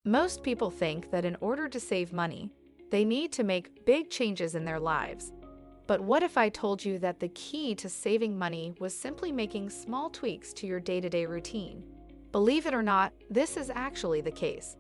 Most people think that in order to save money, they need to make big changes in their lives. But what if I told you that the key to saving money was simply making small tweaks to your day-to-day routine? Believe it or not, this is actually the case.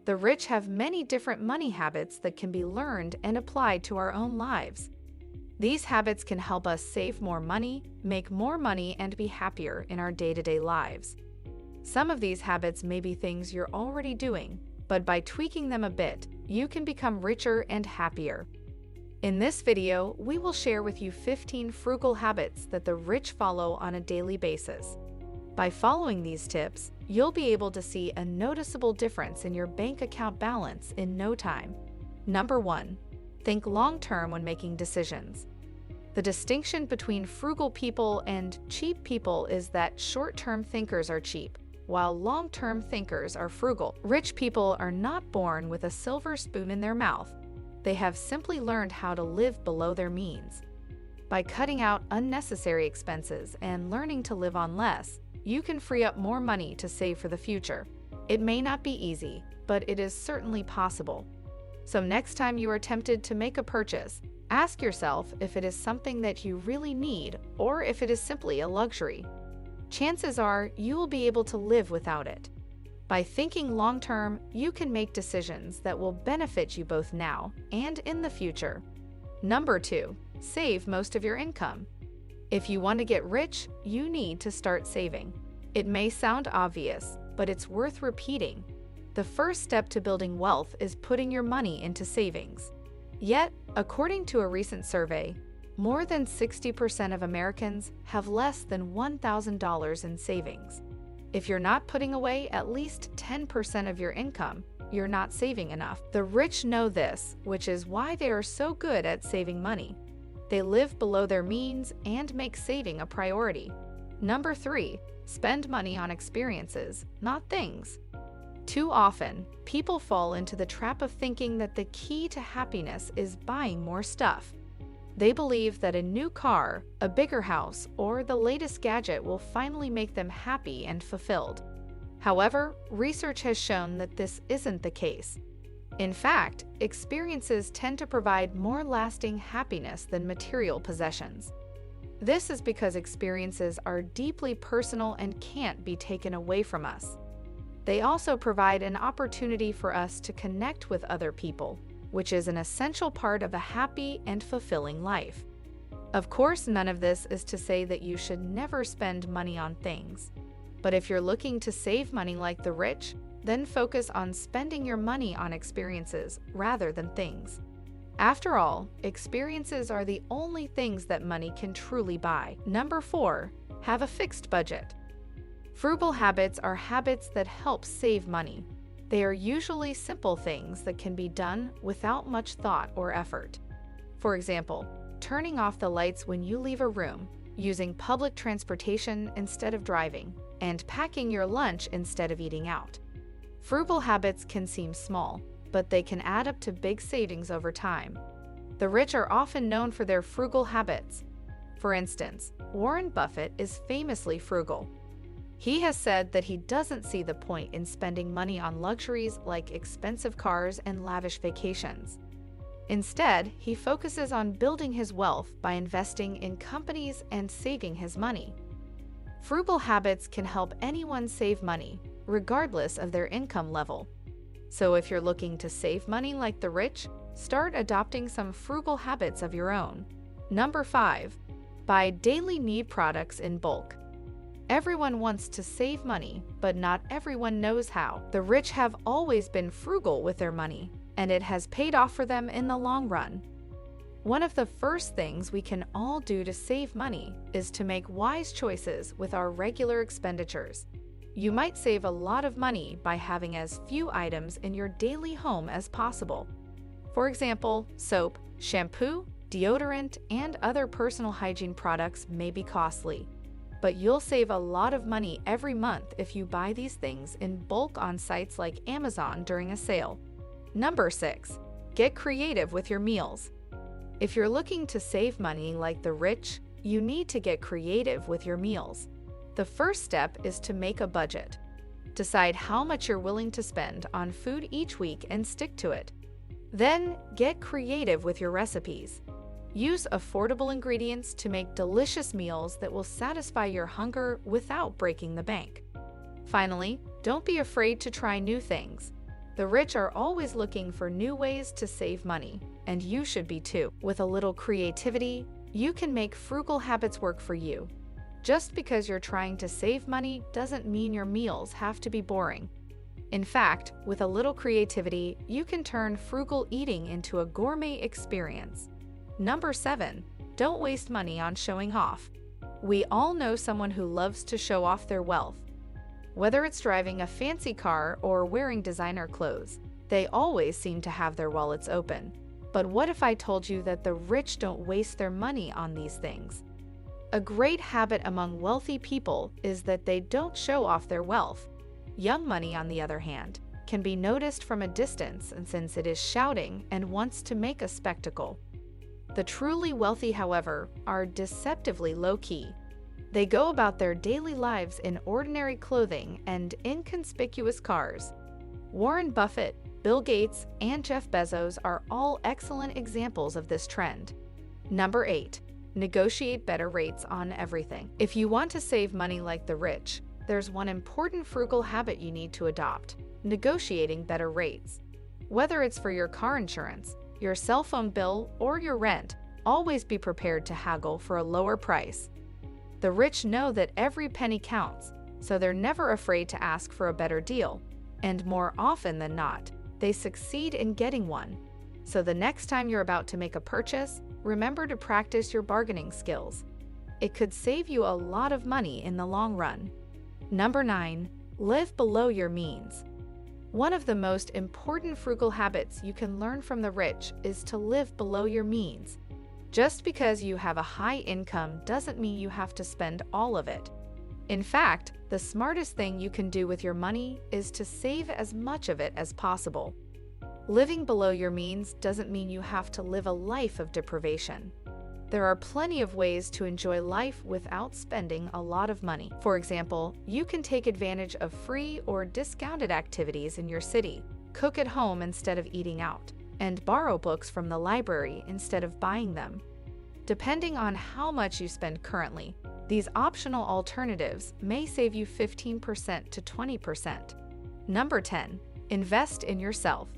The rich have many different money habits that can be learned and applied to our own lives. These habits can help us save more money, make more money, and be happier in our day-to-day lives. Some of these habits may be things you're already doing, but by tweaking them a bit, you can become richer and happier. In this video, we will share with you 15 frugal habits that the rich follow on a daily basis. By following these tips, you'll be able to see a noticeable difference in your bank account balance in no time. Number 1. Think long-term when making decisions. The distinction between frugal people and cheap people is that short-term thinkers are cheap, while long-term thinkers are frugal. Rich people are not born with a silver spoon in their mouth. They have simply learned how to live below their means. By cutting out unnecessary expenses and learning to live on less, you can free up more money to save for the future. It may not be easy, but it is certainly possible. So next time you are tempted to make a purchase, ask yourself if it is something that you really need or if it is simply a luxury. Chances are you will be able to live without it. By thinking long-term, you can make decisions that will benefit you both now and in the future. Number 2. Save most of your income. If you want to get rich, you need to start saving. It may sound obvious, but it's worth repeating. The first step to building wealth is putting your money into savings. Yet, according to a recent survey, more than 60% of Americans have less than $1,000 in savings. If you're not putting away at least 10% of your income, you're not saving enough. The rich know this, which is why they are so good at saving money. They live below their means and make saving a priority. Number 3. Spend money on experiences, not things. Too often, people fall into the trap of thinking that the key to happiness is buying more stuff. They believe that a new car, a bigger house, or the latest gadget will finally make them happy and fulfilled. However, research has shown that this isn't the case. In fact, experiences tend to provide more lasting happiness than material possessions. This is because experiences are deeply personal and can't be taken away from us. They also provide an opportunity for us to connect with other people, which is an essential part of a happy and fulfilling life. Of course, none of this is to say that you should never spend money on things. But if you're looking to save money like the rich, then focus on spending your money on experiences rather than things. After all, experiences are the only things that money can truly buy. Number 4. Have a fixed budget. Frugal habits are habits that help save money. They are usually simple things that can be done without much thought or effort. For example, turning off the lights when you leave a room, using public transportation instead of driving, and packing your lunch instead of eating out. Frugal habits can seem small, but they can add up to big savings over time. The rich are often known for their frugal habits. For instance, Warren Buffett is famously frugal. He has said that he doesn't see the point in spending money on luxuries like expensive cars and lavish vacations. Instead, he focuses on building his wealth by investing in companies and saving his money. Frugal habits can help anyone save money, regardless of their income level. So if you're looking to save money like the rich, start adopting some frugal habits of your own. Number 5. Buy daily need products in bulk. Everyone wants to save money, but not everyone knows how. The rich have always been frugal with their money, and it has paid off for them in the long run. One of the first things we can all do to save money is to make wise choices with our regular expenditures. You might save a lot of money by having as few items in your daily home as possible. For example, soap, shampoo, deodorant, and other personal hygiene products may be costly. But you'll save a lot of money every month if you buy these things in bulk on sites like Amazon during a sale. Number 6. Get creative with your meals. If you're looking to save money like the rich, you need to get creative with your meals. The first step is to make a budget. Decide how much you're willing to spend on food each week and stick to it. Then, get creative with your recipes. Use affordable ingredients to make delicious meals that will satisfy your hunger without breaking the bank. Finally, don't be afraid to try new things. The rich are always looking for new ways to save money, and you should be too. With a little creativity, you can make frugal habits work for you. Just because you're trying to save money doesn't mean your meals have to be boring. In fact, with a little creativity, you can turn frugal eating into a gourmet experience. Number 7. Don't waste money on showing off. We all know someone who loves to show off their wealth. Whether it's driving a fancy car or wearing designer clothes, they always seem to have their wallets open. But what if I told you that the rich don't waste their money on these things? A great habit among wealthy people is that they don't show off their wealth. Young money, on the other hand, can be noticed from a distance, and since it is shouting and wants to make a spectacle. The truly wealthy, however, are deceptively low-key. They go about their daily lives in ordinary clothing and inconspicuous cars. Warren Buffett, Bill Gates, and Jeff Bezos are all excellent examples of this trend. Number 8. Negotiate better rates on everything. If you want to save money like the rich, there's one important frugal habit you need to adopt: negotiating better rates. Whether it's for your car insurance, your cell phone bill, or your rent, always be prepared to haggle for a lower price. The rich know that every penny counts, so they're never afraid to ask for a better deal. And more often than not, they succeed in getting one. So the next time you're about to make a purchase, remember to practice your bargaining skills. It could save you a lot of money in the long run. Number 9. Live below your means. One of the most important frugal habits you can learn from the rich is to live below your means. Just because you have a high income doesn't mean you have to spend all of it. In fact, the smartest thing you can do with your money is to save as much of it as possible. Living below your means doesn't mean you have to live a life of deprivation. There are plenty of ways to enjoy life without spending a lot of money. For example, you can take advantage of free or discounted activities in your city, cook at home instead of eating out, and borrow books from the library instead of buying them. Depending on how much you spend currently, these optional alternatives may save you 15% to 20%. Number 10. Invest in yourself.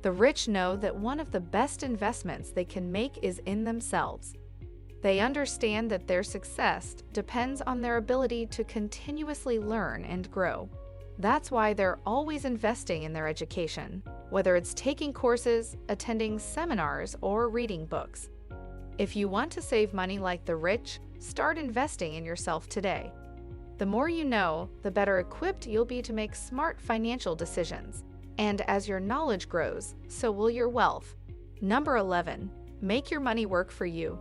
The rich know that one of the best investments they can make is in themselves. They understand that their success depends on their ability to continuously learn and grow. That's why they're always investing in their education, whether it's taking courses, attending seminars, or reading books. If you want to save money like the rich, start investing in yourself today. The more you know, the better equipped you'll be to make smart financial decisions. And as your knowledge grows, so will your wealth. Number 11. Make your money work for you.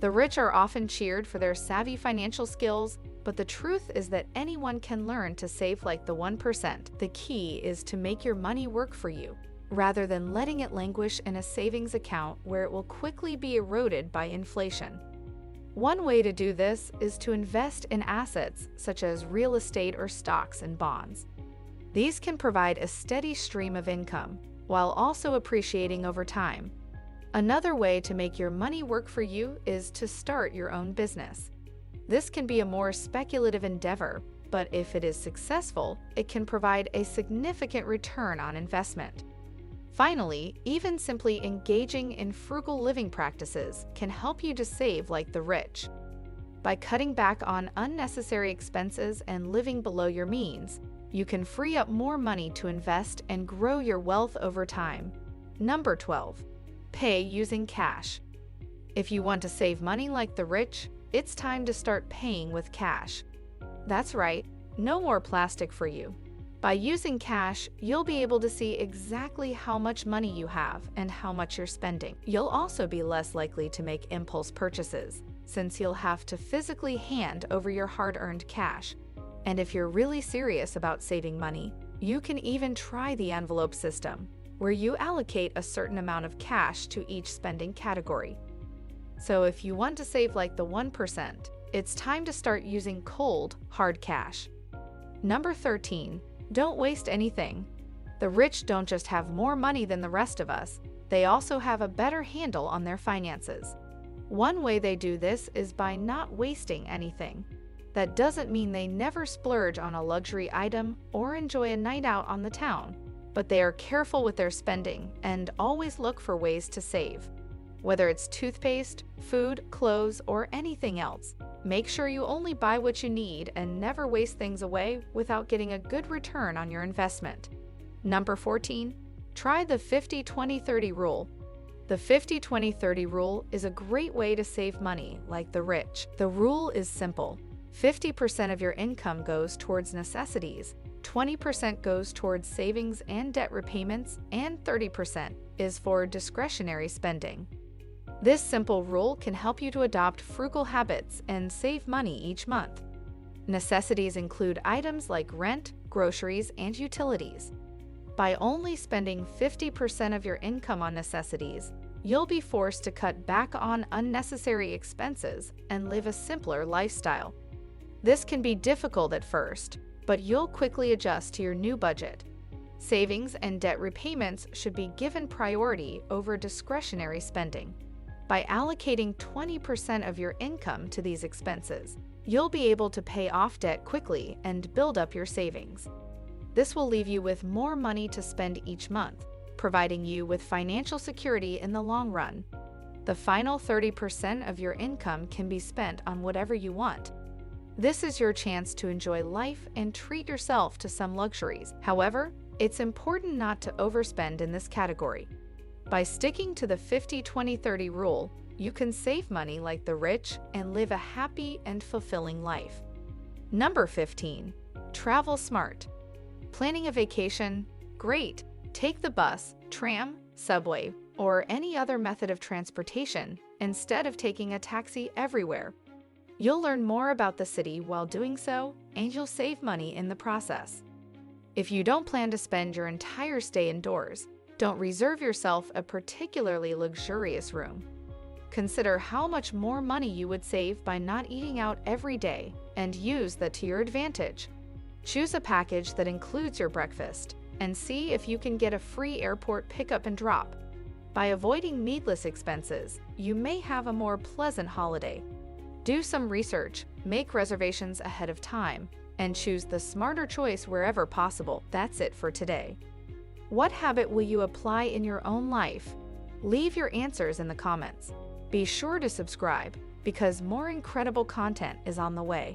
The rich are often cheered for their savvy financial skills, but the truth is that anyone can learn to save like the 1%. The key is to make your money work for you, rather than letting it languish in a savings account where it will quickly be eroded by inflation. One way to do this is to invest in assets such as real estate or stocks and bonds. These can provide a steady stream of income, while also appreciating over time. Another way to make your money work for you is to start your own business. This can be a more speculative endeavor, but if it is successful, it can provide a significant return on investment. Finally, even simply engaging in frugal living practices can help you to save like the rich. By cutting back on unnecessary expenses and living below your means, you can free up more money to invest and grow your wealth over time. Number 12. Pay using cash. If you want to save money like the rich, it's time to start paying with cash. That's right, no more plastic for you. By using cash, you'll be able to see exactly how much money you have and how much you're spending. You'll also be less likely to make impulse purchases, since you'll have to physically hand over your hard-earned cash. And if you're really serious about saving money, you can even try the envelope system, where you allocate a certain amount of cash to each spending category. So if you want to save like the 1%, it's time to start using cold, hard cash. Number 13. Don't waste anything. The rich don't just have more money than the rest of us, they also have a better handle on their finances. One way they do this is by not wasting anything. That doesn't mean they never splurge on a luxury item or enjoy a night out on the town, but they are careful with their spending and always look for ways to save. Whether it's toothpaste, food, clothes, or anything else, make sure you only buy what you need and never waste things away without getting a good return on your investment. Number 14. Try the 50-20-30 rule. The 50-20-30 rule is a great way to save money like the rich. The rule is simple. 50% of your income goes towards necessities, 20% goes towards savings and debt repayments, and 30% is for discretionary spending. This simple rule can help you to adopt frugal habits and save money each month. Necessities include items like rent, groceries, and utilities. By only spending 50% of your income on necessities, you'll be forced to cut back on unnecessary expenses and live a simpler lifestyle. This can be difficult at first, but you'll quickly adjust to your new budget. Savings and debt repayments should be given priority over discretionary spending. By allocating 20% of your income to these expenses, you'll be able to pay off debt quickly and build up your savings. This will leave you with more money to spend each month, providing you with financial security in the long run. The final 30% of your income can be spent on whatever you want. This is your chance to enjoy life and treat yourself to some luxuries. However, it's important not to overspend in this category. By sticking to the 50-20-30 rule, you can save money like the rich and live a happy and fulfilling life. Number 15. Travel smart. Planning a vacation? Great! Take the bus, tram, subway, or any other method of transportation instead of taking a taxi everywhere. You'll learn more about the city while doing so, and you'll save money in the process. If you don't plan to spend your entire stay indoors, don't reserve yourself a particularly luxurious room. Consider how much more money you would save by not eating out every day and use that to your advantage. Choose a package that includes your breakfast and see if you can get a free airport pickup and drop. By avoiding needless expenses, you may have a more pleasant holiday. Do some research, make reservations ahead of time, and choose the smarter choice wherever possible. That's it for today. What habit will you apply in your own life? Leave your answers in the comments. Be sure to subscribe because more incredible content is on the way.